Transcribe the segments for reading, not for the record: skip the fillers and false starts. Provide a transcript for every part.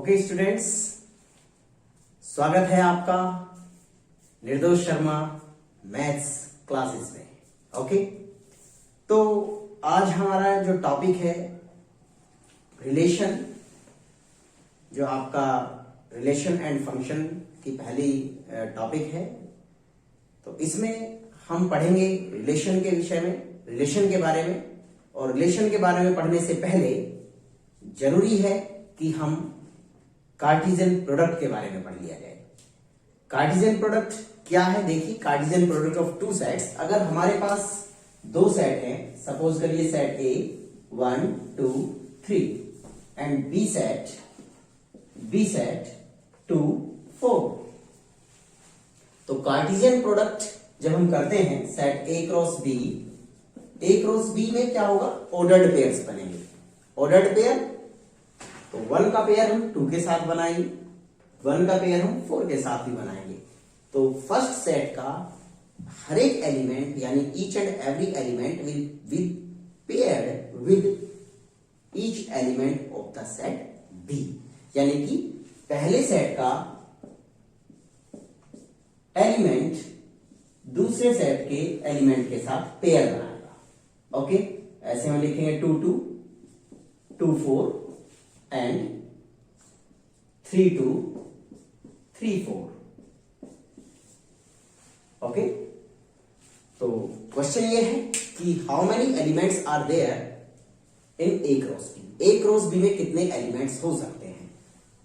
Okay students, स्वागत है आपका निर्दोष शर्मा मैथ्स क्लासेस में। ओके, तो आज हमारा जो टॉपिक है रिलेशन, जो आपका रिलेशन एंड फंक्शन की पहली टॉपिक है। तो इसमें हम पढ़ेंगे रिलेशन के विषय में, रिलेशन के बारे में। और रिलेशन के बारे में पढ़ने से पहले जरूरी है कि हम कार्टेशियन प्रोडक्ट के बारे में पढ़ लिया जाए। कार्टेशियन प्रोडक्ट क्या है? देखिए, Cartesian product of two sets. अगर हमारे पास दो सेट हैं, सपोज करिए set A 1 2 3 and B set 2 4। तो कार्टेशियन प्रोडक्ट जब हम करते हैं सेट ए क्रॉस बी में क्या होगा? ऑर्डर्ड पेयर्स बनेंगे। ऑर्डर्ड पेयर, तो 1 का पेयर हम 2 के साथ बनाएंगे, 1 का पेयर हम 4 के साथ भी बनाएंगे। तो फर्स्ट सेट का हर एक एलिमेंट यानी each and every element will paired with each element of the set B. यानी कि पहले सेट का एलिमेंट दूसरे सेट के एलिमेंट के साथ पेयर बनाएगा। ओके, ऐसे हम लिखेंगे 2 2 2 4 एंड 3 2 3 4। ओके, तो क्वेश्चन ये है कि how many elements are there in A cross B. A cross B में कितने एलिमेंट्स हो सकते हैं?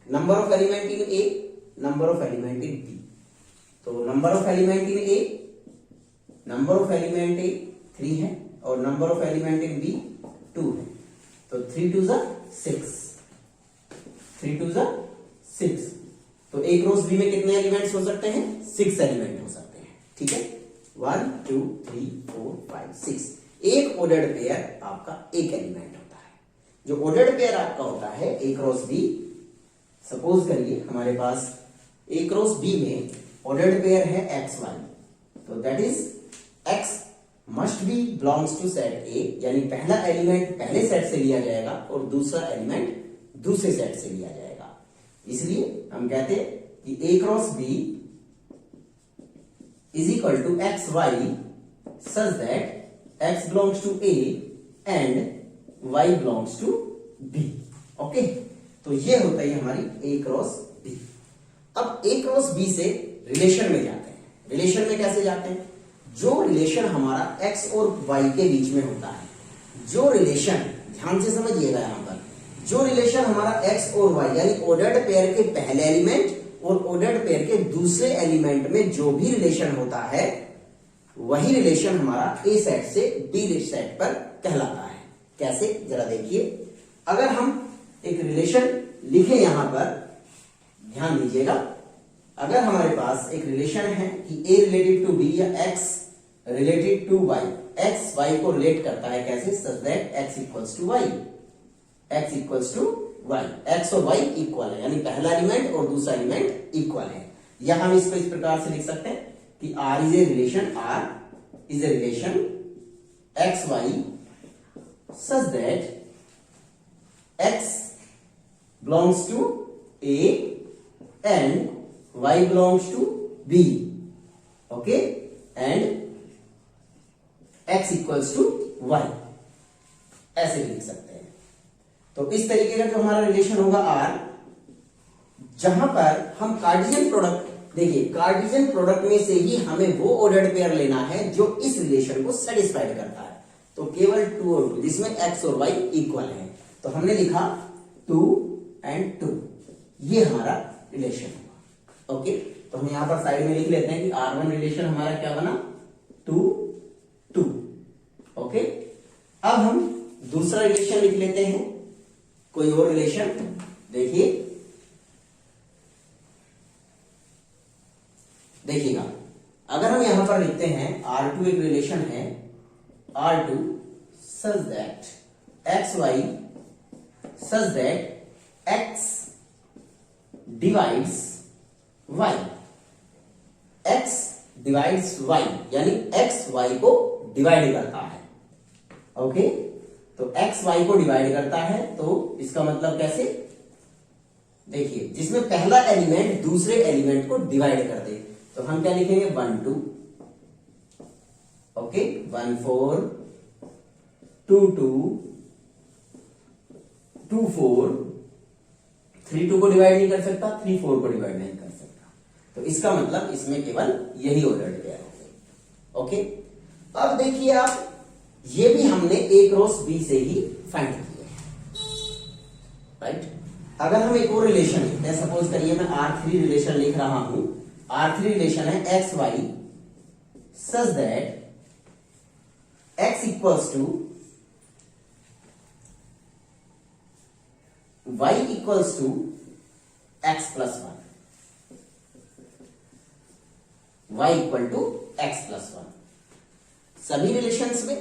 Number of element in A, number of element in B. तो number of element in A, number of element A 3 है और number of element in B 2 है। तो 3 2 6, 3 2 6। तो ए क्रॉस बी में कितने एलिमेंट्स हो सकते हैं? 6 एलिमेंट हो सकते हैं। ठीक है, 1 2 3 4 5 6। एक ऑर्डर्ड पेयर आपका एक एलिमेंट होता है। जो ऑर्डर्ड पेयर आपका होता है ए क्रॉस बी, सपोज करिए हमारे पास ए क्रॉस बी में ऑर्डर्ड पेयर है एक्स वाई। तो that is X must be belongs to set A, यानी पहला एलिमेंट पहले सेट से लिया जाएगा और दूसरा एलिमेंट दूसरे सेट से लिया जाएगा। इसलिए हम कहते हैं कि A cross B is equal to X Y such that X belongs to A and Y belongs to B. Okay, तो ये होता है हमारी ए क्रॉस बी। अब ए क्रॉस बी से रिलेशन में जाते हैं। रिलेशन में कैसे जाते हैं? जो रिलेशन हमारा x और y के बीच में होता है, जो रिलेशन, ध्यान से समझिएगा यहां पर, जो रिलेशन हमारा x और y यानी ऑर्डर्ड पेयर के पहले एलिमेंट और ऑर्डर्ड पेयर के दूसरे एलिमेंट में जो भी रिलेशन होता है, वही रिलेशन हमारा ए सेट से बी सेट पर कहलाता है। कैसे? जरा देखिए, अगर हम एक रिलेशन लिखें यहां पर, ध्यान दीजिएगा, अगर हमारे पास एक रिलेशन है कि a रिलेटेड टू b या x related to y, x y को रिलेट करता है कैसे? Such that x equals to y, x equals to y, x और y इक्वल है, यानी पहला एलिमेंट और दूसरा एलिमेंट इक्वल है। या हम इसको इस प्रकार से लिख सकते हैं कि r is a relation x y such that x belongs to a and y belongs to b, okay, and x equals to y, ऐसे लिख सकते हैं। तो इस तरीके का जो हमारा रिलेशन होगा r, जहां पर हम कार्टेशियन प्रोडक्ट, देखिए कार्टेशियन प्रोडक्ट में से ही हमें वो ऑर्डर्ड पेयर लेना है जो इस रिलेशन को सेटिस्फाइड करता है। तो केवल 2 और 2 जिसमें x और y इक्वल है। तो हमने लिखा 2 एंड 2, ये हमारा रिलेशन है। ओके, तो हम यहां पर साइड में लिख लेते हैं कि R1 रिलेशन हमारा क्या बना? 2 2। ओके, अब हम दूसरा रिलेशन लिख लेते हैं, कोई और रिलेशन। देखिएगा, अगर हम यहां पर लिखते हैं R2 एक रिलेशन है, R2 such that XY such that X divides y, x divides y, यानी x y को डिवाइड करता है। ओके, तो x y को डिवाइड करता है, तो इसका मतलब कैसे? देखिए जिसमें पहला एलिमेंट दूसरे एलिमेंट को डिवाइड कर दे, तो हम क्या लिखेंगे 1 2, ओके 1 4, 2 2, 2 4, 3 2 को डिवाइड नहीं कर सकता, 3 4 को डिवाइड नहीं कर सकता, तो इसका मतलब इसमें केवल यही ऑर्डर्ड पेयर होंगे। ओके, अब देखिए आप, ये भी हमने A क्रॉस B से ही फाइंड किए हैं, राइट। अगर हम एक और रिलेशन लिखते हैं, सपोज करिए मैं R3 रिलेशन लिख रहा हूं, R3 रिलेशन है X Y such that x equals to y equals to x plus 1, y equal to x plus 1। सभी रिलेशंस में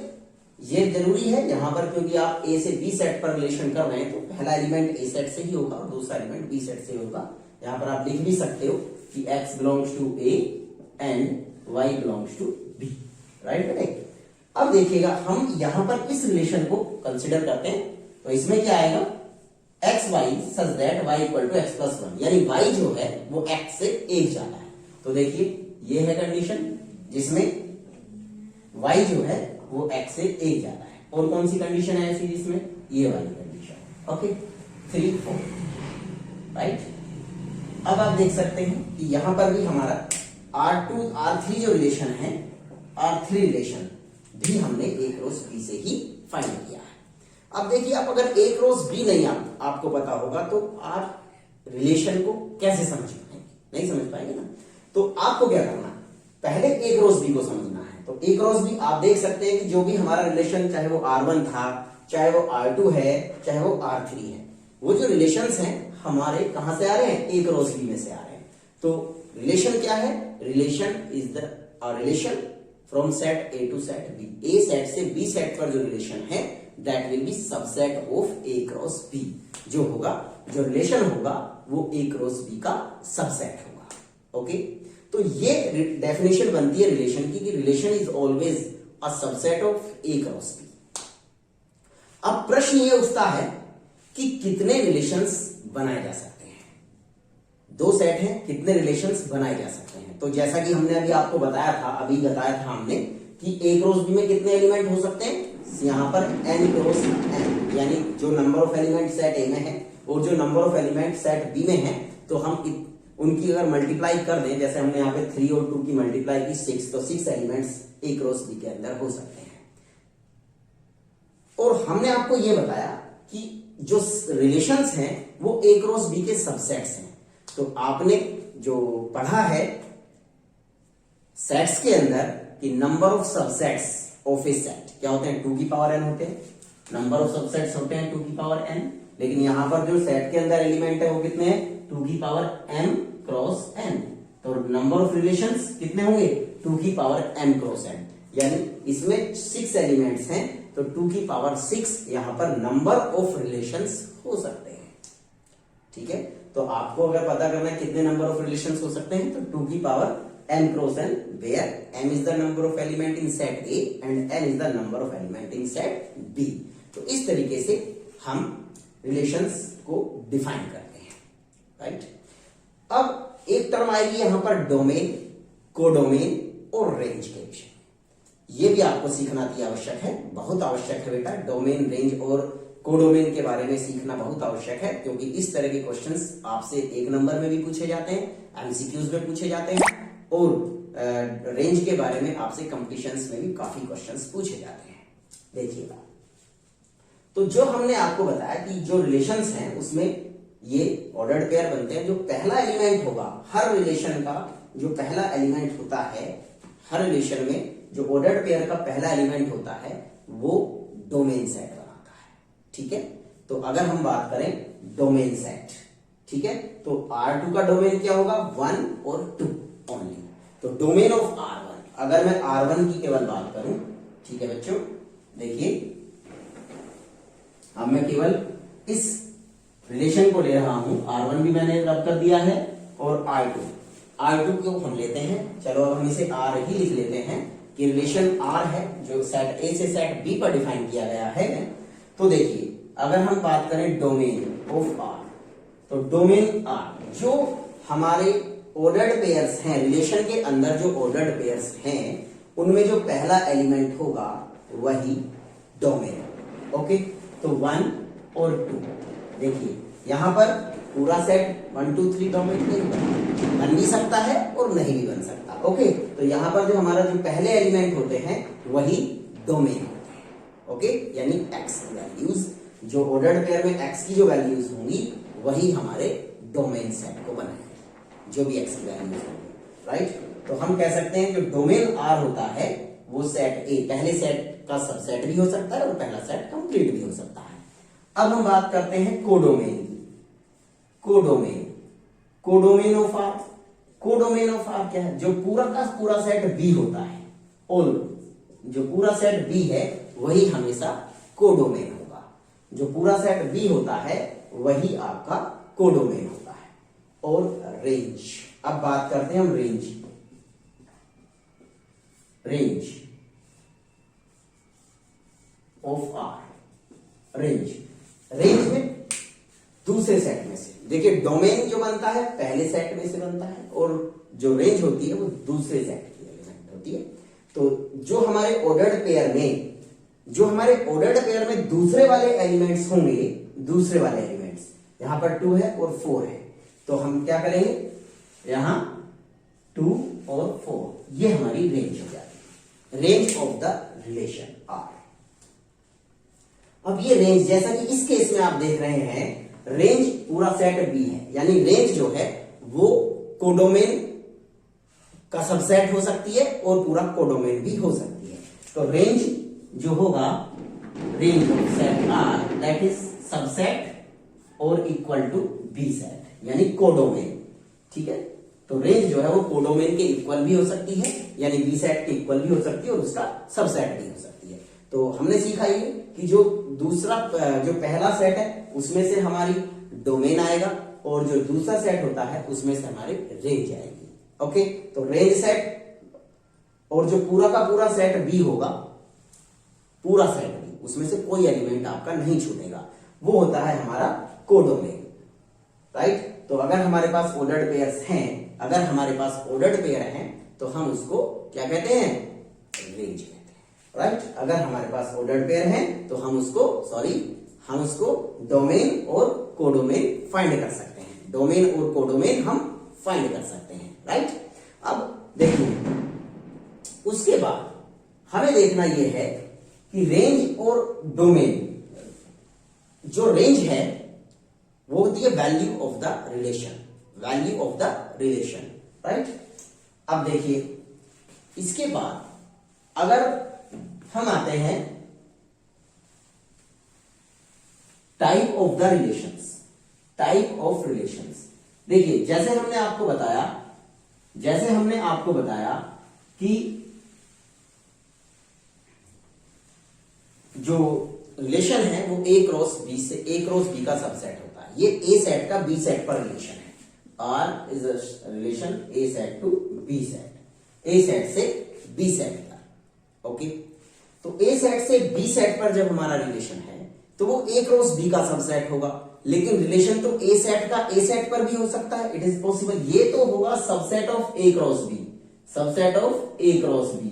ये जरूरी है यहां पर, क्योंकि आप A से B सेट पर रिलेशन कर रहे हैं, तो पहला एलिमेंट A सेट से ही होगा और दूसरा एलिमेंट B सेट से होगा। यहां पर आप लिख भी सकते हो कि x belongs to A and y belongs to B, right बेटे। अब देखिएगा हम यहां पर इस रिलेशन को कंसिडर करते हैं, तो इसमें क्या आएगा X Y such that y equal to X plus 1, यानी y जो है वो x से 1 जाना है। तो देखिए ये है कंडीशन जिसमें y जो है वो x से 1 जाना है। और कौन सी कंडीशन है ऐसी जिसमें ये वाली कंडीशन, ओके 3 4, राइट। अब आप देख सकते हैं कि यहां पर भी हमारा R2 R3 जो रिलेशन है, R3 रिलेशन भी हमने A क्रॉस B से ही फाइंड किया है। अब देखिए आप अगर A क्रॉस B नहीं आपको पता होगा तो आप रिलेशन को कैसे समझ पाएंगे, नहीं समझ पाएंगे ना। तो आपको क्या करना है, पहले A क्रॉस B को समझना है। तो A क्रॉस B आप देख सकते हैं कि जो भी हमारा रिलेशन, चाहे वो R1 था, चाहे वो R2 है, चाहे वो R3 है, वो जो रिलेशंस हैं हमारे कहां से आ रहे हैं, A क्रॉस B में से आ रहे हैं। तो रिलेशन क्या है, relation is the relation from set A to set B। A set से B सेट पर जो रिलेशन है that will be subset of A cross B। जो होगा, जो रिलेशन होगा वो A क्रॉस B का सबसेट होगा। ओके, तो ये डेफिनेशन बनती है रिलेशन की कि relation is always a subset of A cross B। अब प्रश्न ये उठता है कि कितने रिलेशंस बनाए जा सकते हैं। दो सेट हैं, कितने रिलेशंस बनाए जा सकते हैं। तो जैसा कि हमने अभी आपको बताया था, हमने कि A क्रॉस B में कितने एलिमेंट हो सकते हैं, यहां पर n क्रॉस n, यानी जो number of element set A में है और जो number of element set B में है, तो हम उनकी अगर मल्टीप्लाई कर दें, जैसे हमने यहाँ पे 3 और 2 की मल्टीप्लाई की 6, तो 6 एलिमेंट्स A क्रॉस B के अंदर हो सकते हैं। और हमने आपको ये बताया कि जो रिलेशंस हैं वो A क्रॉस B के सबसेट्स हैं। तो आपने जो पढ़ा है सेट्स के अंदर कि number of subsets of A set क्या होते हैं, 2 की पावर n होते हैं। नंबर ऑफ सबसेट्स होते हैं 2 की पावर n, लेकिन यहां पर जो सेट के अंदर एलिमेंट है वो कितने हैं, 2 की पावर m क्रॉस n। तो नंबर ऑफ रिलेशंस कितने होंगे, 2 की पावर m क्रॉस n, यानी इसमें 6 एलिमेंट्स हैं, तो 2 की पावर 6 यहां पर नंबर ऑफ रिलेशंस हो सकते हैं। ठीक है, तो आपको अगर पता करना है कितने नंबर ऑफ रिलेशंस हो सकते हैं, तो 2 की power m cross n, where m is the number of element in set A and n is the number of element in set B। तो इस तरीके से हम रिलेशंस को डिफाइन करते हैं, राइट। अब एक टर्म आएगी यहां पर डोमेन, कोडोमेन और रेंज के विषय। ये भी आपको सीखना अति आवश्यक है, बहुत आवश्यक है बेटा। डोमेन, रेंज और कोडोमेन के बारे में सीखना बहुत आवश्यक है, क्योंकि इस तरह के क्वेश्चंस आपसे 1 नंबर में भी पूछे जाते हैं, एमसीक्यूज में पूछे जाते हैं, और रेंज के बारे में आपसे कंपटीशंस में भी काफी क्वेश्चंस पूछे जाते हैं। देखिएगा, तो जो हमने आपको बताया कि जो रिलेशंस हैं उसमें ये ऑर्डर्ड पेयर बनते हैं। जो पहला एलिमेंट होगा हर रिलेशन का, जो पहला एलिमेंट होता है हर रिलेशन में, जो ऑर्डर्ड पेयर का पहला एलिमेंट होता है वो डोमेन सेट बनाता है। ठीक है, तो अगर हम बात करें डोमेन सेट, ठीक है, तो R2 का डोमेन क्या होगा, 1 और 2 ओनली। तो डोमेन ऑफ R1, अगर मैं R1 की केवल बात करूं, ठीक है बच्चों, देखिए अब मैं केवल इस रिलेशन को ले रहा हूं, R1 भी मैंने रब कर दिया है और R2 को हम लेते हैं। चलो अब हम इसे R ही लिख लेते हैं कि रिलेशन R है जो सेट A से सेट B पर डिफाइन किया गया है। तो देखिए अगर हम बात करें डोमेन ऑफ R, तो डोमेन आर जो हमारे ऑर्डर्ड पेयर्स हैं, रिलेशन के अंदर जो ऑर्डर्ड पेयर्स हैं उनमें जो पहला एलिमेंट होगा वही डोमेन। ओके, तो 1 और 2 देखिए यहां पर पूरा सेट 1 2 3 डोमेन नहीं बन भी सकता है और नहीं भी बन सकता। ओके, तो यहां पर जो हमारा जो पहले एलिमेंट होते हैं वही डोमेन होते हैं। ओके, यानी x की वैल्यूज जो ऑर्डर्ड पेयर में x की जो वैल्यूज होंगी वही हमारे डोमेन सेट को बनाएंगे, जो भी x की वैल्यूज होंगी। राइट, तो हम कह सकते हैं जो डोमेन R होता है वो सेट A पहले सेट का सबसेट भी हो सकता है और पहला सेट कंप्लीट भी हो सकता है। अब हम बात करते हैं कोडोमेन की। Codomain of R, codomain of R क्या है? जो पूरा का पूरा सेट B होता है, और जो पूरा सेट B है वही हमेशा कोडोमेन होगा। जो पूरा सेट B होता है वही आपका कोडोमेन होता है। और रेंज, अब बात करते हैं हम रेंज ऑफ आर। रेंज में दूसरे सेट में से, देखिए डोमेन जो बनता है पहले सेट में से बनता है और जो रेंज होती है वो दूसरे सेट की एलिमेंट होती है। तो जो हमारे ऑर्डर्ड पेयर में दूसरे वाले एलिमेंट्स होंगे, दूसरे वाले एलिमेंट्स यहां पर 2 है और 4 है, तो हम क्या करेंगे यहां 2 और 4, ये हमारी रेंज हो जाती है, range of the relation R. अब ये रेंज जैसा कि इस केस में आप देख रहे हैं, रेंज पूरा सेट B है, यानी रेंज जो है वो कोडोमेन का सबसेट हो सकती है और पूरा कोडोमेन भी हो सकती है। तो रेंज जो होगा, range of set R that is subset और इक्वल टू B सेट, यानी कोडोमेन। ठीक है, तो रेंज जो है वो कोडोमेन के इक्वल भी हो सकती है, यानी B सेट के इक्वल भी हो सकती है और उसका सबसेट भी हो सकती है। तो हमने सीखा ये कि जो पहला सेट है उसमें से हमारी डोमेन आएगा और जो दूसरा सेट होता है उसमें से हमारी रेंज आएगी। ओके, तो रेंज सेट और जो पूरा का पूरा सेट B होगा, पूरा सेट B, उसमें से कोई एलिमेंट आपका नहीं छूटेगा, वो होता है हमारा कोडोमेन। राइट, तो अगर हमारे पास ऑर्डर्ड पेयर्स हैं, तो हम उसको क्या कहते हैं? रेंज कहते हैं। राइट, अगर हमारे पास ऑर्डर्ड पेयर हैं तो हम उसको डोमेन और कोडोमेन फाइंड कर सकते हैं, डोमेन और कोडोमेन हम फाइंड कर सकते हैं। राइट, अब देखिए उसके बाद हमें देखना यह है कि रेंज और डोमेन, जो रेंज है वो होती है value of the relation. Right, अब देखिए इसके बाद अगर हम आते हैं टाइप ऑफ रिलेशंस। देखिए जैसे हमने आपको बताया कि जो रिलेशन है वो A क्रॉस B का सबसेट होता है। ये A सेट का B सेट पर रिलेशन है। R is a relation A set to B set, A set से B सेट का। ओके, तो A सेट से B सेट पर जब हमारा रिलेशन है तो वो A क्रॉस B का सबसेट होगा, लेकिन रिलेशन तो A सेट का A सेट पर भी हो सकता है, इट इज पॉसिबल। ये तो होगा subset of A cross B।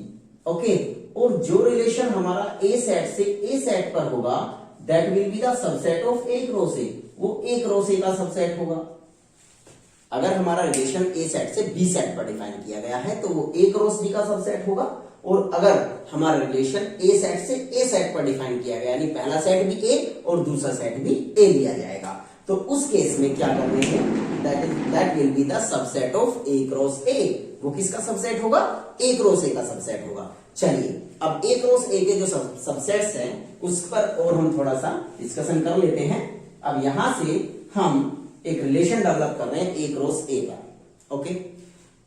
Okay, और जो रिलेशन हमारा A सेट से A सेट पर होगा that will be the subset of A cross A, वो A क्रॉस A का सबसेट होगा। अगर हमारा रिलेशन A सेट से B सेट पर डिफाइन किया गया है तो वो A क्रॉस B का सबसेट होगा, और अगर हमारा रिलेशन A सेट से A सेट पर डिफाइन किया गया, यानी पहला सेट भी A और दूसरा सेट भी A लिया जाएगा, तो उस केस में क्या कर रहे हैं, that will be the subset of A cross A। वो किसका सबसेट होगा? A क्रॉस A का सबसेट होगा। चलिए अब A क्रॉस A के जो सबसेट्स हैं उस पर और हम थोड़ा सा डिस्कशन कर लेते हैं। अब यहां से हम एक रिलेशन डेवलप कर रहे हैं A क्रॉस A का। ओके,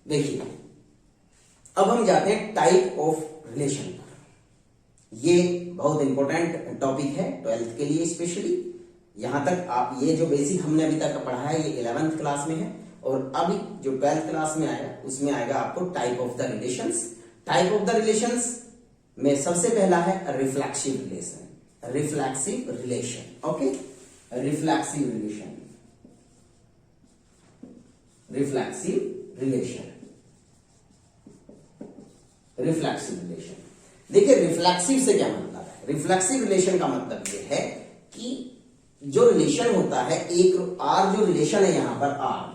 देखिए अब हम जाते हैं टाइप ऑफ रिलेशन पर। ये बहुत इंपॉर्टेंट टॉपिक है 12th के लिए स्पेशली। यहां तक आप ये जो बेसिक हमने अभी तक पढ़ा है ये 11th क्लास में है, और अभी जो 12th क्लास में आएगा उसमें आएगा आपको type of the relations. Type of the relations में सबसे पहला है reflexive relation. Okay, reflexive relation. Reflexive relation. Reflexive relation, देखिए रिफ्लेक्सिव से क्या मतलब है? रिफ्लेक्सिव रिलेशन का मतलब ये है कि जो रिलेशन होता है, एक आर जो रिलेशन है यहां पर आर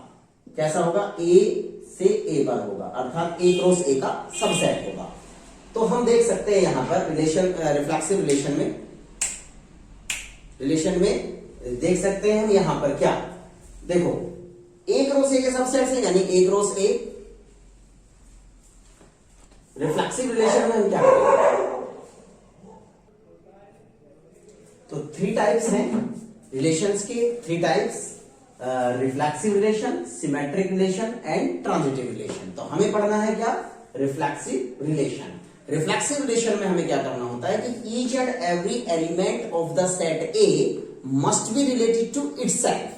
कैसा होगा? ए से ए पर होगा, अर्थात ए क्रॉस ए का सबसेट होगा। तो हम देख सकते हैं यहां पर रिलेशन, रिफ्लेक्सिव रिलेशन में देख सकते हैं हम यहां पर क्या, देखो ए क्रॉस ए के सबसेट से, यानी ए क्रॉस ए। रिफ्लेक्सिव रिलेशन में हम क्या करेंगे? तो 3 टाइप्स हैं रिलेशंस के, 3 types, reflexive relation, symmetric relation and transitive relation. तो हमें पढ़ना है क्या? Reflexive relation. रिफ्लेक्सिव रिलेशन में हमें क्या करना होता है कि each and every element of the set A must be related to itself.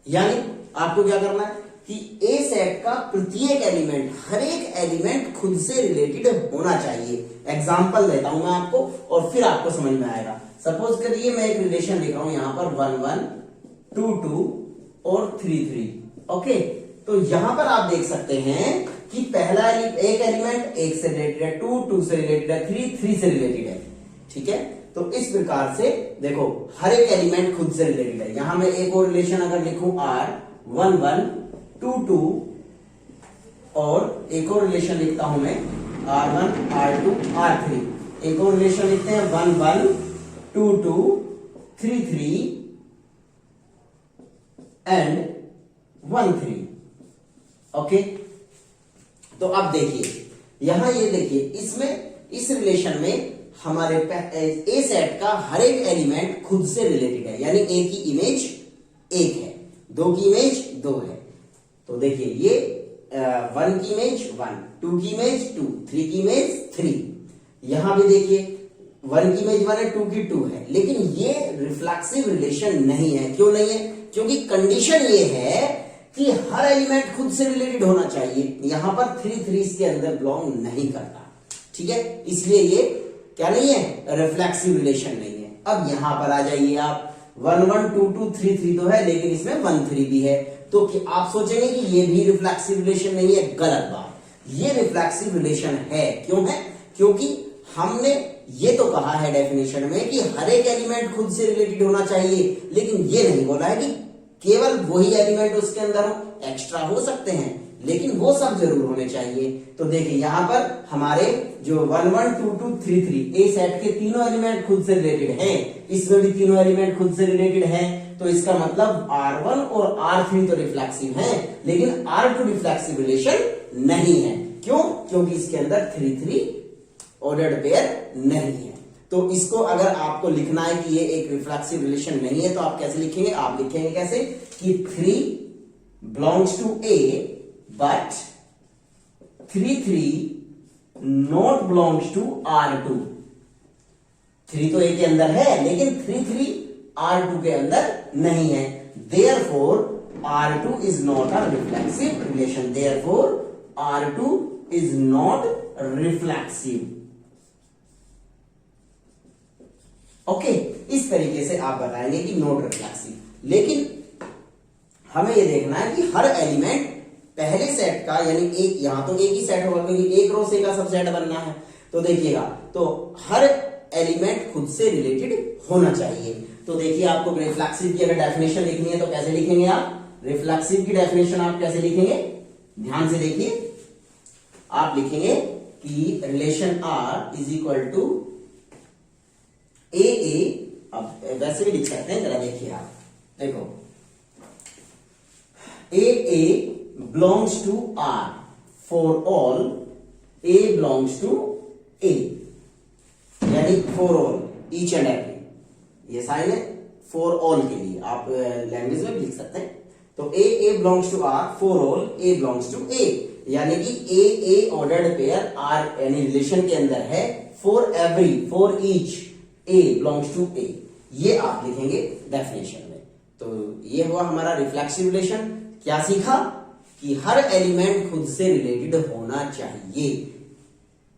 यानी आपको क्या करना है कि ए सेट का प्रत्येक एलिमेंट, हर एक एलिमेंट खुद से रिलेटेड होना चाहिए। एग्जांपल देता हूं मैं आपको और फिर आपको समझ में आएगा। सपोज करिए मैं एक रिलेशन लिख रहा हूं यहां पर 1 1 2 2 और 3 3। ओके, तो यहां पर आप देख सकते हैं कि पहला एक एलिमेंट 1 से रिलेटेड है, 2 2 से रिलेटेड है, 3 3 से रिलेटेड है। ठीक है, तो इस प्रकार से देखो हर एक एलिमेंट खुद से रिलेटेड है। यहां मैं एक और रिलेशन अगर लिखूं R 1 1 2 2 और एक और रिलेशन लिखता हूं मैं R1 R2 R3। एक और रिलेशन लिखते हैं 1 1 2 2 3 3 एंड 1 3। ओके, तो अब देखिए यहां ये देखिए, इसमें इस रिलेशन में हमारे ए सेट का हर एक एलिमेंट खुद से रिलेटेड है, यानी ए की इमेज 1 है, 2 की इमेज 2 है। तो देखिए ये 1 की इमेज 1, 2 की इमेज 2, 3 की इमेज 3। यहां भी देखिए 1 की इमेज 1 है, 2 की 2 है। लेकिन ये रिफ्लेक्सिव रिलेशन नहीं है। क्यों नहीं है? क्योंकि कंडीशन ये है कि हर एलिमेंट खुद से रिलेटेड होना चाहिए। यहां पर 3 3 इसके अंदर बिलोंग नहीं करता। ठीक है, इसलिए ये क्या नहीं है? रिफ्लेक्सिव रिलेशन नहीं है। अब यहां पर आ जाइए आप, 1 1 2 2 3 3 तो है, लेकिन इसमें 1 3 भी है। तो आप सोचेंगे कि ये भी रिफ्लेक्सिव रिलेशन नहीं है। गलत बात, ये रिफ्लेक्सिव रिलेशन है। क्यों है? क्योंकि हमने ये तो कहा है डेफिनेशन में कि हर एक एलिमेंट खुद से रिलेटेड होना चाहिए, लेकिन ये नहीं बोला है कि केवल वही एलिमेंट उसके अंदर हो। एक्स्ट्रा हो सकते हैं, लेकिन वो सब जरूर होने चाहिए। तो देखिए यहां पर हमारे जो 1 1 2 2 3 3 ए सेट के तीनों एलिमेंट खुद से रिलेटेड हैं, इसमें भी तीनों एलिमेंट खुद से रिलेटेड हैं। तो इसका मतलब R1 और R3 तो रिफ्लेक्सिव हैं, लेकिन R2 रिफ्लेक्सिव रिलेशन नहीं है। क्यों? क्योंकि इसके अंदर 3 3 ऑर्डर्ड पेयर नहीं है। तो इसको अगर आपको लिखना है कि ये एक रिफ्लेक्सिव रिलेशन नहीं है, तो आप कैसे लिखेंगे? आप लिखेंगे कैसे कि 3 belongs to A but 3 3 not belongs to R2। 3 तो ए के अंदर है, लेकिन 3 3 R2 के अंदर नहीं है। Therefore R2 is not a reflexive relation. Therefore R2 is not reflexive. Okay, इस तरीके से आप बताएंगे कि नॉट रिफ्लेक्सिव। लेकिन हमें यह देखना है कि हर एलिमेंट पहले सेट का, यानी एक, यहां तो एक ही सेट होगा क्योंकि एक रो से का सबसेट बनना है। तो देखिएगा, तो हर एलिमेंट खुद से रिलेटेड होना चाहिए। तो देखिए आपको रिफ्लेक्सिव की अगर डेफिनेशन लिखनी है तो कैसे लिखेंगे आप? रिफ्लेक्सिव की डेफिनेशन आप कैसे लिखेंगे? ध्यान से देखिए, आप लिखेंगे कि relation R is equal to A. अब वैसे भी लिख सकते हैं, जरा देखिए आप, देखो a belongs to R for all a belongs to A, यानी for all, each and every. ये साइन है फॉर ऑल के लिए, आप लैंग्वेज में भी लिख सकते हैं। तो a belongs to R for all a belongs to A, यानी कि ए ऑर्डर्ड पेयर R यानी रिलेशन के अंदर है for every, for each a belongs to A. ये आप लिखेंगे डेफिनेशन में। तो ये हुआ हमारा रिफ्लेक्सिव रिलेशन। क्या सीखा? कि हर एलिमेंट खुद से रिलेटेड होना चाहिए।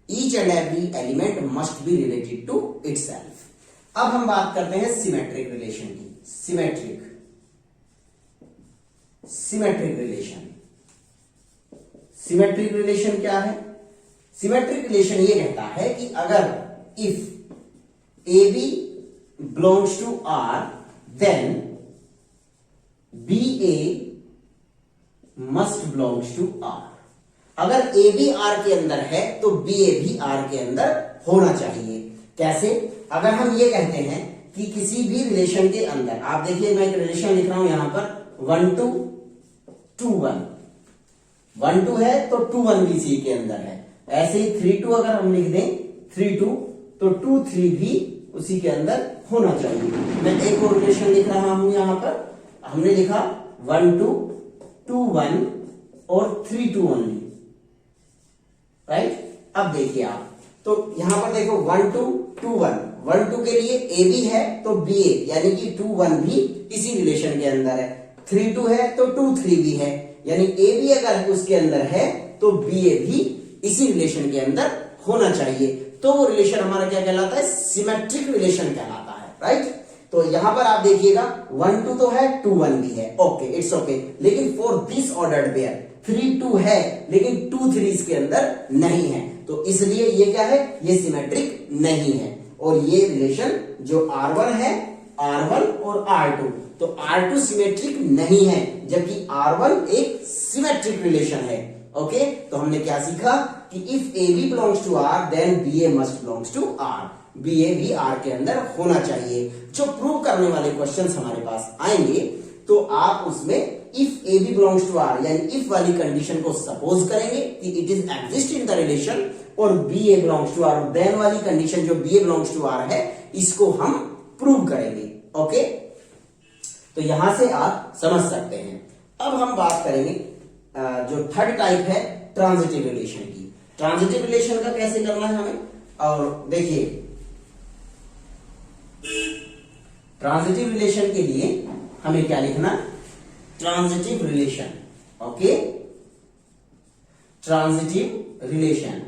Each and every element must be related to itself. अब हम बात करते हैं सिमेट्रिक रिलेशन की। सिमेट्रिक रिलेशन सिमेट्रिक रिलेशन क्या है? सिमेट्रिक रिलेशन ये कहता है कि अगर if A B belongs to R then B A must belongs to R. अगर ए बी आर के अंदर है तो बी ए भी आर के अंदर होना चाहिए। कैसे? अगर हम ये कहते हैं कि किसी भी रिलेशन के अंदर, आप देखिए मैं एक रिलेशन लिख रहा हूं यहां पर 1 to 2 1, 1 2 है तो 2 1 भी सी के अंदर है। ऐसे ही 3 2 अगर हम लिख दें 3 2 तो 2 3 भी उसी के अंदर होना चाहिए। मैं एक और रिलेशन लिख रहा हूं यहां पर, हमने लिखा 1 2 2 1 और 3 2 ओनली, राइट। अब देखिए आप, तो यहां पर देखो 1 2 2 1, 1 2 के लिए ए बी है तो बी ए यानी कि 2 1 भी इसी रिलेशन के अंदर है, 3 2 है तो 2 3 भी है, यानी ए बी अगर उसके अंदर है तो बी ए भी इसी रिलेशन के अंदर होना चाहिए। तो वो रिलेशन हमारा क्या कहलाता है? सिमेट्रिक रिलेशन कहलाता है, राइट। तो यहां पर आप देखिएगा 1 2 तो है, 2 1 भी है, ओके इट्स ओके। लेकिन फॉर दिस ऑर्डर्ड पेयर 3 2 है लेकिन 2 3 इसके अंदर नहीं है, तो इसलिए ये क्या है? ये सिमेट्रिक नहीं है। और ये रिलेशन जो R1 है, R1 और R2, तो R2 सिमेट्रिक नहीं है जबकि R1 एक सिमेट्रिक रिलेशन है। ओके, तो हमने क्या सीखा कि if A B belongs to R then B A must belongs to R, b a भी आर के अंदर होना चाहिए। जो प्रूव करने वाले क्वेश्चंस हमारे पास आएंगे तो आप उसमें if A B belongs to R यानी इफ वाली कंडीशन को सपोज करेंगे कि it is exist in the relation, और B A belongs to R then वाली कंडीशन जो b A belongs to R है इसको हम प्रूव करेंगे। ओके, तो यहां से आप समझ सकते हैं। अब हम बात करेंगे जो थर्ड टाइप है ट्रांजिटिव रिलेशन की। ट्रांजिटिव रिलेशन का कैसे करना है हमें, और देखिए ट्रांजिटिव रिलेशन के लिए हमें क्या लिखना? Transitive relation. Okay, transitive relation,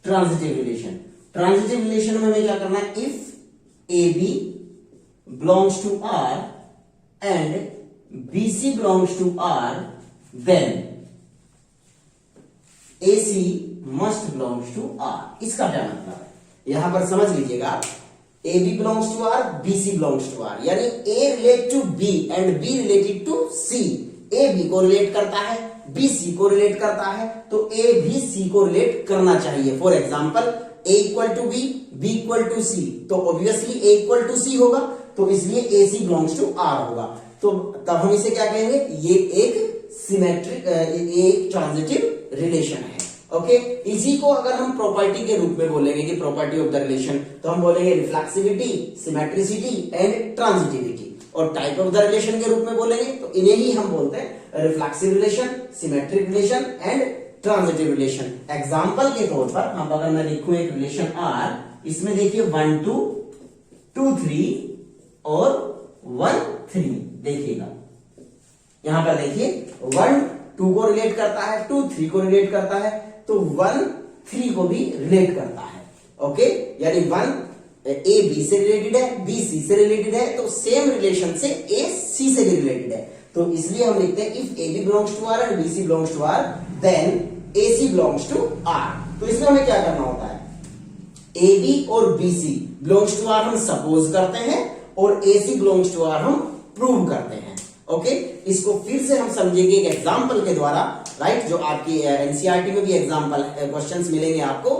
transitive relation. Transitive relation में हमें क्या करना है? If A B belongs to R and B C belongs to R then A c must belongs to R. इसका क्या मतलब है? यहां पर समझ लीजिएगा, a B belongs to R, b C belongs to R, यानी a relate to b and b related to c. A b को रिलेट करता है, बी सी को रिलेट करता है, तो ए भी सी को रिलेट करना चाहिए। For example a equal to b, b equal to c, तो obviously a equal to c होगा, तो इसलिए a C belongs to R होगा। तो तब हम इसे क्या कहेंगे? ये एक सिमेट्रिक, एक ट्रांजिटिव रिलेशन है। ओके, इसी को अगर हम प्रॉपर्टी के रूप में बोलेंगे कि प्रॉपर्टी ऑफ द रिलेशन, तो हम बोलेंगे रिफ्लेक्सिविटी, सिमेट्रिसिटी एंड ट्रांजिटिविटी। और टाइप ऑफ द रिलेशन के रूप में बोलेंगे तो इन्हें ही हम बोलते हैं reflexive relation, symmetric relation and transitive relation. Example के तौर पर हम अगर मैं लिखूं एक रिलेशन R, इसमें देखिए 1 2 2 3 और 1 3, देखिएगा यहां पर देखिए 1 2 को रिलेट करता है, 2 3 को रिलेट करता है, तो 1 3 को भी रिलेट करता है। ओके, यानी 1 ए बी से रिलेटेड है, बी सी से रिलेटेड है, तो सेम रिलेशन से ए सी से भी रिलेटेड है। तो इसलिए हम लिखते हैं if A B belongs to R and B C belongs to R then A C belongs to R. तो इसमें हमें क्या करना होता है? ए बी और B C belongs to R हम सपोज करते हैं और A C belongs to R हम प्रूव करते हैं। ओके, इसको फिर से हम समझेंगे एक एग्जाम्पल के द्वारा, राइट। जो आपकी एनसीईआरटी में भी एग्जाम्पल क्वेश्चंस मिलेंगे आपको,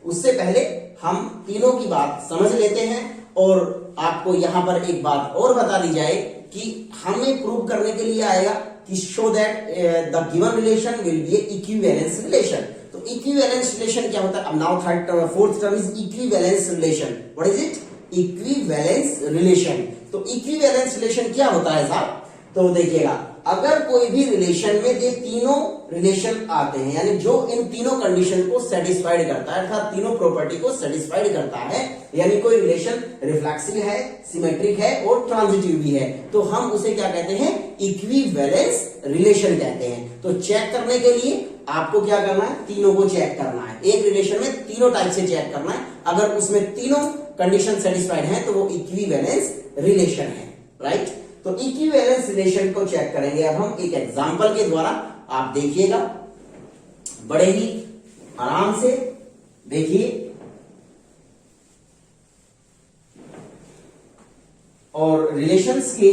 उससे पहले हम तीनों की बात समझ लेते हैं। और आपको यहां पर एक बात और बता दी जाए कि हमें प्रूव करने के लिए आएगा कि show that the given relation will be equivalence relation. तो इक्विवेलेंस रिलेशन क्या होता है? अब now fourth term is equivalence relation. What is it? Equivalence relation. तो इक्विवेलेंस रिलेशन क्या होता है साहब? तो देखिएगा, अगर कोई भी रिलेशन में ये तीनों रिलेशन आते हैं, यानी जो इन तीनों कंडीशन को सेटिस्फाइड करता है, अर्थात तीनों प्रॉपर्टी को सेटिस्फाइड करता है, यानी कोई रिलेशन रिफ्लेक्सिव है, सिमेट्रिक है और ट्रांजिटिव भी है, तो हम उसे क्या कहते हैं? इक्विवेलेंस रिलेशन कहते हैं। तो चेक करने के लिए आपको क्या करना है? तीनों को चेक करना है। एक रिलेशन में तीनों टाइप से चेक करना है, अगर उसमें तीनों कंडीशन सेटिस्फाइड है तो वो इक्विवेलेंस रिलेशन है, राइट। तो इक्विवेलेंस रिलेशन को चेक करेंगे अब हम एक एग्जांपल के द्वारा। आप देखिएगा बड़े ही आराम से देखिए, और रिलेशंस के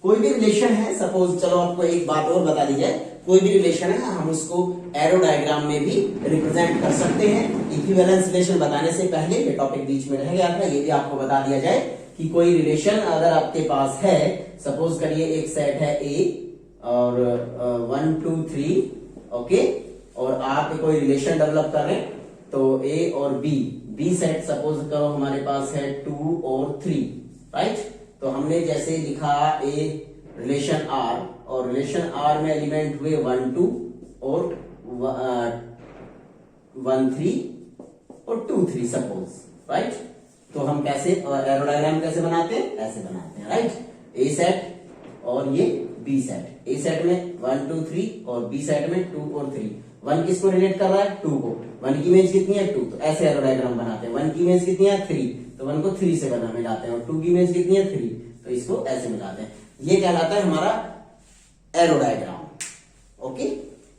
कोई भी रिलेशन है, सपोज चलो आपको एक बात और बता दी जाए, कोई भी रिलेशन है हम उसको एरो डायग्राम में भी रिप्रेजेंट कर सकते हैं। इक्विवेलेंस रिलेशन बताने से पहले ये टॉपिक बीच में रह गया था, ये भी आपको बता दिया जाए कि कोई रिलेशन अगर आपके पास है, सपोज करिए एक सेट है ए और 1 2 3, ओके, और आप कोई रिलेशन डेवलप कर रहे हैं तो ए और बी सेट सपोज करो हमारे पास है 2 और 3, राइट। तो हमने जैसे लिखा ए रिलेशन आर, और रिलेशन आर में एलिमेंट हुए 1 2 और 1 3 और 2 3 सपोज, राइट। तो हम कैसे एरो डायग्राम कैसे बनाते हैं, ऐसे बनाते हैं, राइट। ए सेट और ये बी सेट, ए सेट में 1 2 3 और बी सेट में 2 और 3। 1 किसको रिलेट कर रहा है, 2 को। 1 की इमेज कितनी है, 2, तो ऐसे एरो डायग्राम बनाते हैं। 1 की इमेज कितनी है, 3, तो 1 को 3 से बना मिलाते हैं, और 2 की इमेज कितनी है, 3, तो इसको ऐसे मिलाते हैं। ये कहलाता है हमारा एरो डायग्राम। ओके,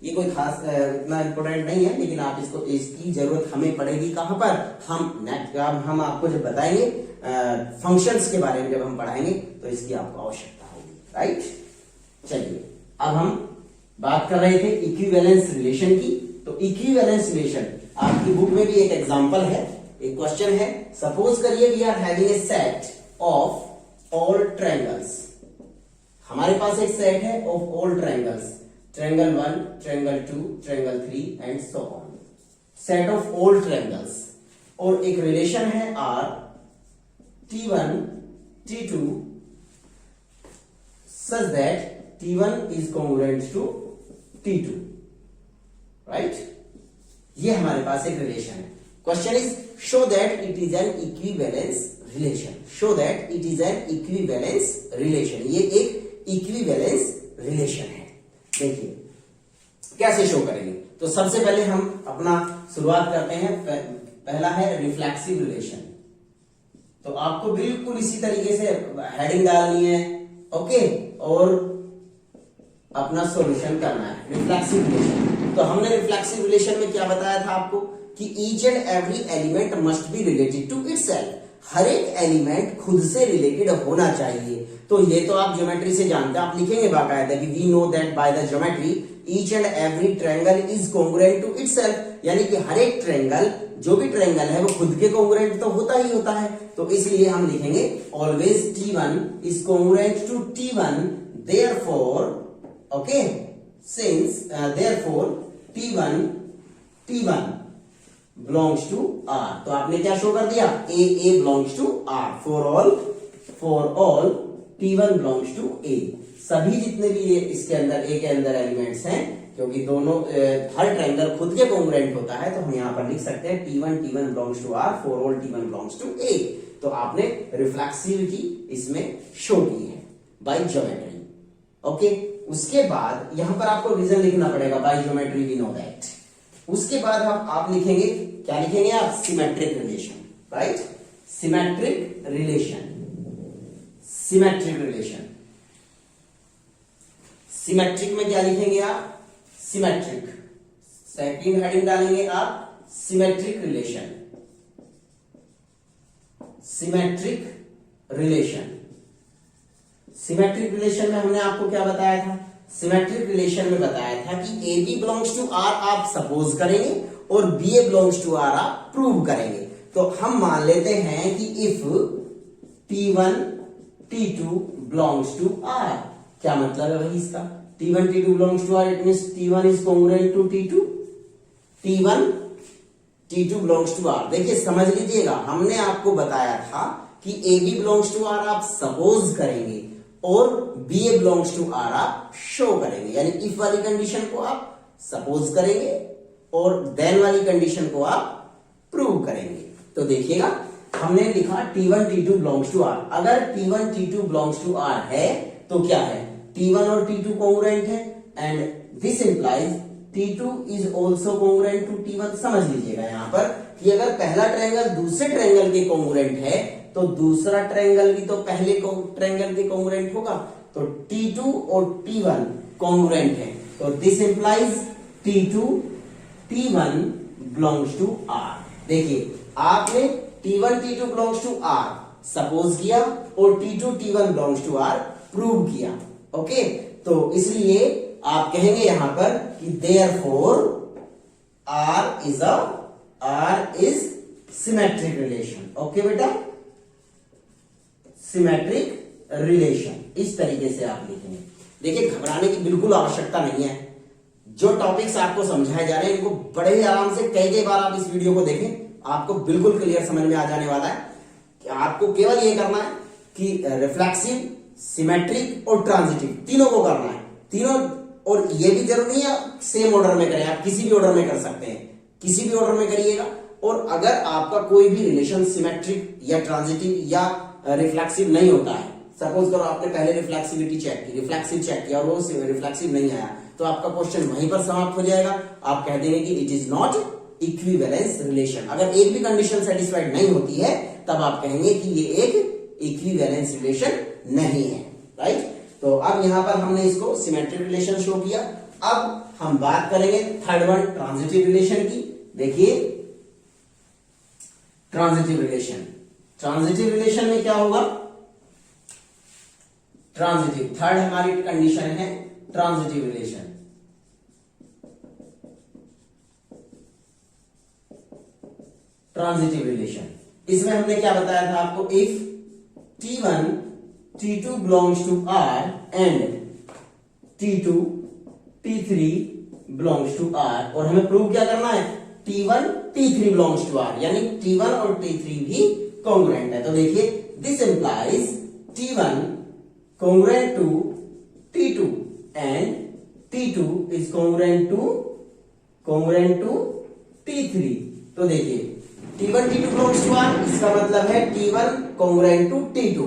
ये कोई खास इतना इंपॉर्टेंट नहीं है, लेकिन आप इसकी जरूरत हमें पड़ेगी कहां पर, हम आपको जब बताएंगे फंक्शंस के बारे में, जब हम पढ़ाएंगे तो इसकी आपको आवश्यकता होगी, राइट। चलिए अब हम बात कर रहे थे इक्विवेलेंस रिलेशन की। तो इक्विवेलेंस रिलेशन आपकी बुक में भी एक एग्जांपल है, एक क्वेश्चन है। सपोज करिए we are having a set of all triangles, हमारे पास एक सेट है of all triangles, triangle 1, triangle 2, triangle 3 and so on, set of all triangles, और एक रिलेशन है R T1 T2 such that T1 is congruent to T2, right. ये हमारे पास एक रिलेशन है। Question is show that it is an equivalence relation, show that it is an equivalence relation, ये एक इक्विवेलेंस रिलेशन है। देखिए कैसे शो करेंगे, तो सबसे पहले हम अपना शुरुआत करते हैं, पहला है रिफ्लेक्सिव रिलेशन। तो आपको बिल्कुल इसी तरीके से हेडिंग डालनी है, ओके, और अपना सॉल्यूशन करना है। रिफ्लेक्सिव रिलेशन, तो हमने रिफ्लेक्सिव रिलेशन में क्या बताया था आपको कि each and every element must be related to itself, हर एक एलिमेंट खुद से रिलेटेड होना चाहिए। तो ये तो आप ज्योमेट्री से जानते हैं, आप लिखेंगे बाकायदा कि we know that by the geometry each and every triangle is congruent to itself, यानी कि हर एक ट्रायंगल, जो भी ट्रायंगल है वो खुद के कॉन्ग्रुएंट तो होता ही होता है। तो इसलिए हम लिखेंगे always T1 is congruent to T1, therefore, okay, since therefore T1 belongs to R। तो आपने क्या शो कर दिया, A belongs to R, for all T1 belongs to A। सभी जितने भी ये इसके अंदर A के अंदर एलिमेंट्स हैं, क्योंकि दोनों हर ट्रायंगल खुद के कॉन्ग्रुएंट होता है, तो हम यहां पर लिख सकते हैं T1 belongs to R, for all T1 belongs to A। तो आपने रिफ्लेक्सिविटी इसमें शो की है बाय ज्योमेट्री, ओके। उसके बाद यहां पर आपको रीजन लिखना पड़ेगा, by geometry we know that. उसके बाद आप लिखेंगे, क्या लिखेंगे आप, symmetric relation, right. Symmetric relation, symmetric relation, symmetric में क्या लिखेंगे आप, सिमेट्रिक, सेकंड हेडिंग डालेंगे आप symmetric relation, symmetric relation. Symmetric relation में हमने आपको क्या बताया था, सिमेट्रिक रिलेशन में बताया था कि A B belongs to R आप सपोज करेंगे और B A belongs to R आप प्रूव करेंगे। तो हम मान लेते हैं कि if T1 T2 belongs to are, क्या मतलब है भाई इसका, T1 T2 belongs to R, it means T1 is congruent to T2, T1 T2 belongs to R. देखिए समझ लीजिएगा, हमने आपको बताया था कि A B belongs to R आप सपोज करेंगे और B A belongs to R आप शो करेंगे, यानी इफ वाली कंडीशन को आप सपोज करेंगे और देन वाली कंडीशन को आप प्रूव करेंगे। तो देखिएगा हमने लिखा T1 T2 belongs to R, अगर T1 T2 belongs to R है तो क्या है, T1 और T2 कॉन्ग्रुएंट है, and this implies T2 is also congruent to T1। समझ लीजिएगा यहां पर कि अगर पहला ट्रायंगल दूसरे ट्रायंगल के कॉन्ग्रुएंट है तो दूसरा ट्रायंगल भी तो पहले ट्रायंगल के कॉन्ग्रुएंट होगा। तो T2 और T1 कॉन्ग्रुएंट है, तो this implies T2 T1 belongs to R। देखिए आपने T1 T2 belongs to R suppose किया और T2 T1 belongs to R prove किया। ओके, तो इसलिए आप कहेंगे यहां पर कि therefore R is symmetric relation. Okay बेटा, सिमेट्रिक रिलेशन इस तरीके से आप लिखेंगे। देखिए घबराने की बिल्कुल आवश्यकता नहीं है, जो टॉपिक्स आपको समझाए जा रहे हैं इनको बड़े ही आराम से कई बार आप इस वीडियो को देखें, आपको बिल्कुल क्लियर समझ में आ जाने वाला है। कि आपको केवल ये करना है कि रिफ्लेक्सिव, सिमेट्रिक और ट्रांजिटिव तीनों को करना है, तीनों। और ये भी जरूरी है सेम ऑर्डर में करें, आप किसी भी ऑर्डर में कर सकते हैं, किसी भी ऑर्डर में करिएगा। और अगर आपका कोई भी रिलेशन सिमेट्रिक या ट्रांजिटिव या रिफ्लेक्सिव नहीं होता है, सपोज करो आपने पहले रिफ्लेक्सिविटी चेक की, रिफ्लेक्सिव चेक किया और वो रिफ्लेक्सिव नहीं आया, तो आपका क्वेश्चन वहीं पर समाप्त हो जाएगा। आप कह देंगे कि it is not equivalence relation. अगर एक भी कंडीशन सेटिस्फाइड नहीं होती है तब आप कहेंगे कि ये एक इक्विवेलेंस रिलेशन नहीं है, राइट। तो अब यहां पर हमने इसको सिमेट्रिक रिलेशन शो किया। अब हम बात करेंगे थर्ड वन ट्रांजिटिव रिलेशन की। देखिए ट्रांजिटिव रिलेशन, ट्रांजिटिव रिलेशन में क्या होगा, ट्रांजिटिव थर्ड हमारी कंडीशन है ट्रांजिटिव रिलेशन। ट्रांजिटिव रिलेशन इसमें हमने क्या बताया था आपको, if T1 T2 belongs to R and T2 T3 belongs to R, और हमें प्रूव क्या करना है, T1 T3 belongs to R, यानी T1 और T3 भी कॉन्ग्रुएंट है। तो देखिए this implies T1 congruent to T2 and T2 is congruent to T3। तो देखिए T1 T2 belongs to R, इसका मतलब है T1 congruent to T2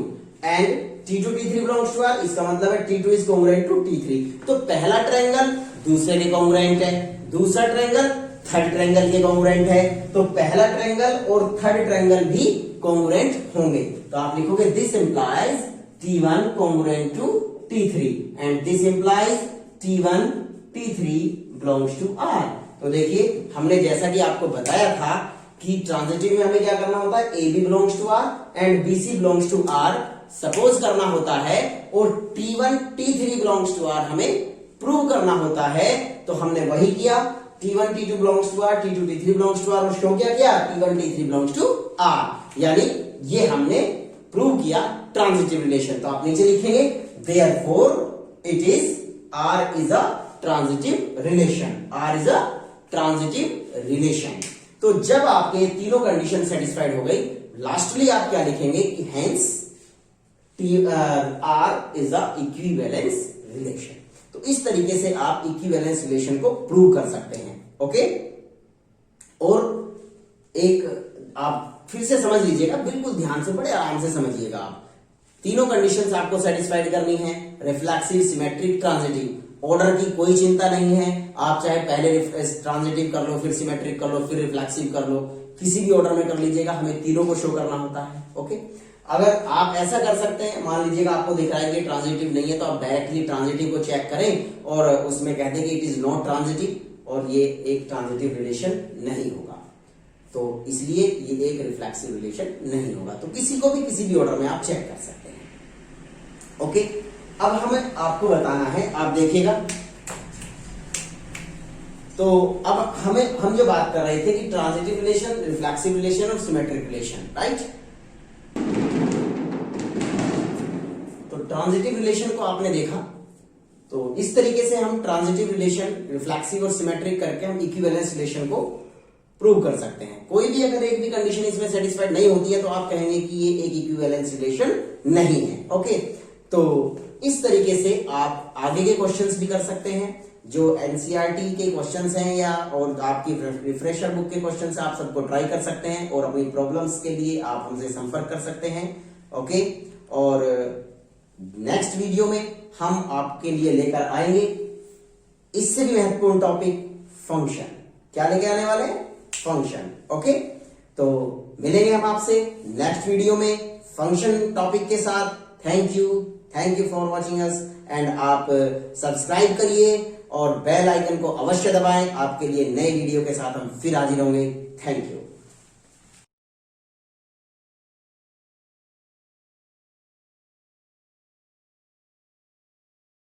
and T2 T3 belongs to R, इसका मतलब है T2 is congruent to T3। तो पहला ट्रायंगल दूसरे के कॉन्ग्रुएंट है, दूसरा ट्रायंगल थर्ड ट्रायंगल के कॉन्ग्रुएंट है, तो पहला ट्रायंगल और थर्ड ट्रायंगल भी कॉन्ग्रुएंट होंगे। तो आप लिखोगे this implies T1 congruent to T3 and this implies T1 T3 belongs to R। तो देखिए हमने जैसा कि आपको बताया था कि ट्रांजिटिव में हमें क्या करना होता है, AB belongs to R and BC belongs to R suppose करना होता है, और T1 T3 belongs to R हमें प्रूव करना होता है। तो हमने वही किया, T1 T2 belongs to R, T2 T3 belongs to R, और शो क्या किया, T1 T3 belongs to R, यानी ये हमने प्रूव किया ट्रांजिटिव रिलेशन। तो आप नीचे लिखेंगे therefore it is R is a transitive relation, R is a transitive relation. तो जब आपके तीनों कंडीशन सेटिस्फाइड हो गई, लास्टली आप क्या लिखेंगे कि hence R is a equivalence relation. तो इस तरीके से आप इक्विवेलेंस रिलेशन को प्रूव कर सकते हैं। ओके, और एक आप फिर से समझ लीजिएगा, बिल्कुल ध्यान से बड़े आराम से समझिएगा। आप तीनों कंडीशंस आपको सेटिस्फाइड करनी है, रिफ्लेक्सिव, सिमेट्रिक, ट्रांजिटिव। ऑर्डर की कोई चिंता नहीं है, आप चाहे पहले ट्रांजिटिव कर लो, फिर सिमेट्रिक कर लो, फिर रिफ्लेक्सिव कर लो, किसी भी ऑर्डर में कर लीजिएगा, हमें तीनों को शो करना होता है। ओके, अगर आप ऐसा कर सकते हैं, मान लीजिएगा आपको दिख रहा है कि ट्रांजिटिव नहीं है, तो आप डायरेक्टली ट्रांजिटिव को चेक करें और उसमें कह दें कि इट इज नॉट ट्रांजिटिव, और ये एक ट्रांजिटिव रिलेशन नहीं होगा। तो इसलिए ये एक रिफ्लेक्सिव रिलेशन नहीं होगा। तो किसी को भी किसी भी ऑर्डर में आप चेक कर सकते हैं। ओके, अब हमें आपको बताना है, आप देखिएगा। तो अब हम जो बात कर रहे थे कि ट्रांजिटिव रिलेशन, रिफ्लेक्सिव रिलेशन और सिमेट्रिक रिलेशन, राइट। तो ट्रांजिटिव रिलेशन को आपने देखा, तो इस तरीके से हम ट्रांजिटिव रिलेशन, रिफ्लेक्सिव और सिमेट्रिक करके हम इक्विवेलेंस रिलेशन को प्रूव कर सकते हैं। कोई भी अगर एक भी कंडीशन इसमें सेटिस्फाइड नहीं होती है तो आप कहेंगे कि ये एक इक्विवेलेंस रिलेशन नहीं है। ओके, तो इस तरीके से आप आगे के क्वेश्चंस भी कर सकते हैं, जो एनसीईआरटी के क्वेश्चंस हैं या और आपकी रिफ्रेशर बुक के क्वेश्चंस आप सबको ट्राई कर सकते हैं, और अपनी प्रॉब्लम्स के लिए आप हमसे संपर्क कर सकते हैं। ओके, और नेक्स्ट वीडियो में हम आपके लिए लेकर आएंगे इससे भी महत्वपूर्ण टॉपिक, फंक्शन। क्या लेके आने वाले हैं, फंक्शन। ओके, तो मिलेंगे हम आपसे नेक्स्ट वीडियो में फंक्शन टॉपिक के साथ। Thank you for watching us and आप सब्सक्राइब करिए और बेल आइकन को अवश्य दबाएं। आपके लिए नए वीडियो के साथ हम फिर हाजिर होंगे। Thank you.